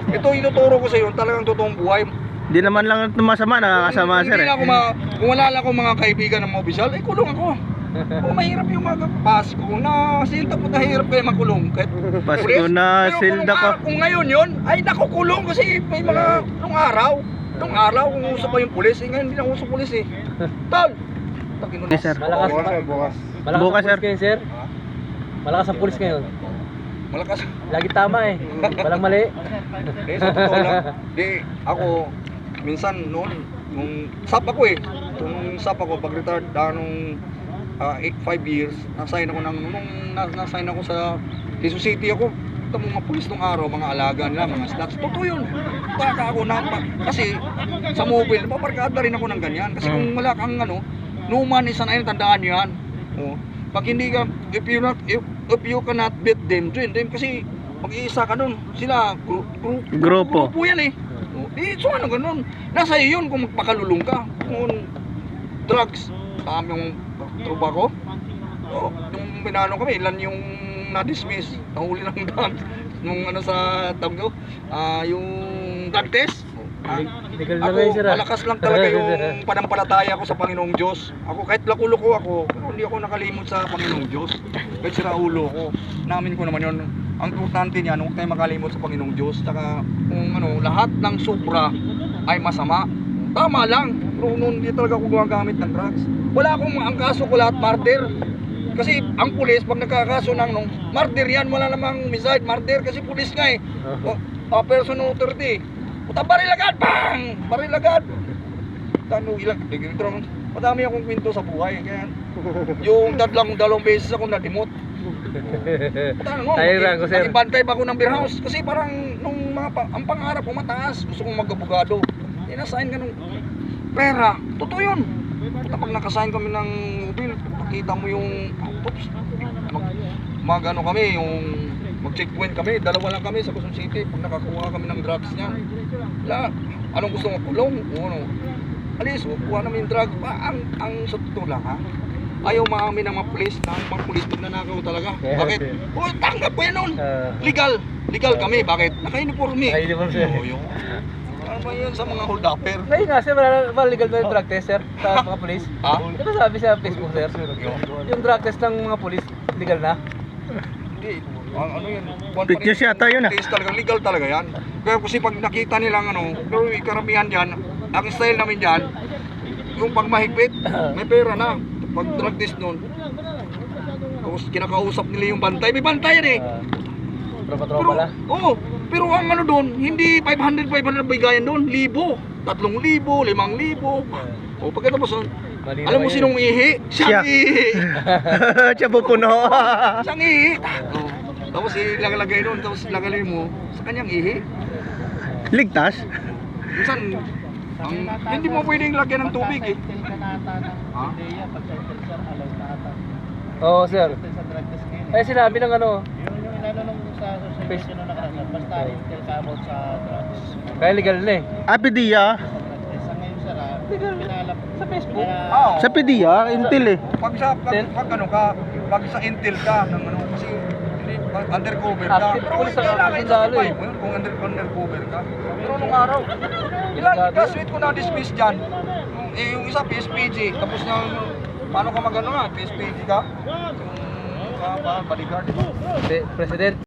Ito inuturo ko sa iyo, talagang totoong buhay. Hindi naman lang ito masama, nakakasama sir. Hindi na ako kung wala lang akong mga kaibigan ng mga opisyal, eh kulong ako. Kung mahirap yung mga Pasko na silda po, nahirap kayo makulong. Kahit Pasko pulis. na Pero silda ko. kung ngayon yun, ay nakukulong kasi may mga nung araw kung usap pa yung pulis, eh ngayon hindi na uso pulis eh. Tol! Yes, sir. Malakas bukas. Bukas, ang sir. pulis ngayon, sir. Malakas ang pulis ngayon. Malakas. Lagi tama eh. Walang mali. Sa totoo lang. Ako, minsan noon, nung SAP ako eh. Nung SAP ako, pag-retired, nung 5 years, nasign ako nasign ako sa Quezon City ako. Ito mga pulis nung araw, mga alaga nila, mga stats. Totoo yun. Taka ako kasi sa mobile, paparkada rin ako ng ganyan. Kasi kung wala kang numan, isa na yun, tandaan nyo yan. Oh. Pag hindi ka, if you cannot beat them, join them. Kasi mag-iisa ka nun. Sila, grupo yan eh. Oh. So ano ganun. Nasa iyo yun kung magpakalulong ka. Kung drugs, yung trupa ko. Oh, yung pinano kami, ilan yung na-dismiss, nahuli ng drug nung sa tawag ko, yung drug test. Legal na Ako, ngayon, sir. malakas lang talaga yung panampalataya ko sa Panginoong Diyos. Ako kahit lakulo ko ako, pero hindi ako nakalimot sa Panginoong Diyos. Kahit siraulo ko, namin ko naman yun. Ang importante niyan, huwag tayo makalimot sa Panginoong Diyos. Tsaka kung lahat ng sobra ay masama, tama lang. Pero noon hindi talaga ako gumagamit ng drugs. Wala akong, ang kaso ko lahat murder. Kasi ang pulis, pag nagkakaso ng murder yan, wala namang homicide, murder kasi pulis nga eh. Person of authority. Puta, baril agad! Bang! Baril agad! Madami akong kwento sa buhay. Kaya yung dalawang beses ako na-demote. Tayo ko, sir. Nagibantay pa ako ng beer house. Kasi parang ang pangarap ko mataas. Gusto kong mag-abogado. Inasign ka nung pera. Totoo yun. Pag nakasign kami ng mobile, pakita mo yung kami, yung mag-checkpoint kami, dalawa lang kami sa Quezon City. Pag nakakuha kami ng drugs niyan, wala, anong gusto mo, kulong? Alis, kuha namin yung drugs. Ang sa totoo lang ha, ayaw maamin ng mga pulis na ang mga pulis nagnanakaw talaga. Bakit? Tanggap ko yan nun. Legal kami, bakit? Naka-uniforme. Naka-uniforme, sir. Ano ba yan sa mga hold-upper? Ngayon nga, sir, wala legal na yung drug test, sir, sa mga polis. Ha? Di ba sabi sa Facebook, sir? Yung drug test ng mga polis, legal na? Hindi. Ano yan? Pictures yata yun ah. Talaga, legal talaga yan. Kaya kasi pag nakita nilang pero karamihan dyan, ang style namin dyan, yung pag mahigpit, may pera na. Pag drug test nun, tapos kinakausap nila yung bantay. May bantay yan eh. Tropa-tropa lang. Oo. Pero ang doon, hindi 500 bigayan doon, 1,000, 3,000, 5,000. O pagkatapos, alam mo sinong ihi? Siya. Siyang ihi. Siya pupuno. Siyang ihi. Tapos ilalagay doon, tapos ilalagay mo sa kanyang ihi. Ligtas? Minsan, hindi mo pwedeng lagyan ng tubig eh. Ha? Oo, sir. Eh, sinabi ng Basta intel ka about sa drugs. kaya legal na eh. PDEA. Sa ngayon sir, pinalap Sa Facebook. Sa PDEA, Intel eh. Pag sa Intel ka, kasi undercover ka. Active Pero police ang kailangan active sa lalo eh. mo yun kung undercover ka. Pero nung araw, classmate ko na-dismiss dyan. Yung isa PSPG, tapos na paano ka PSPG ka? Yung bodyguard. President.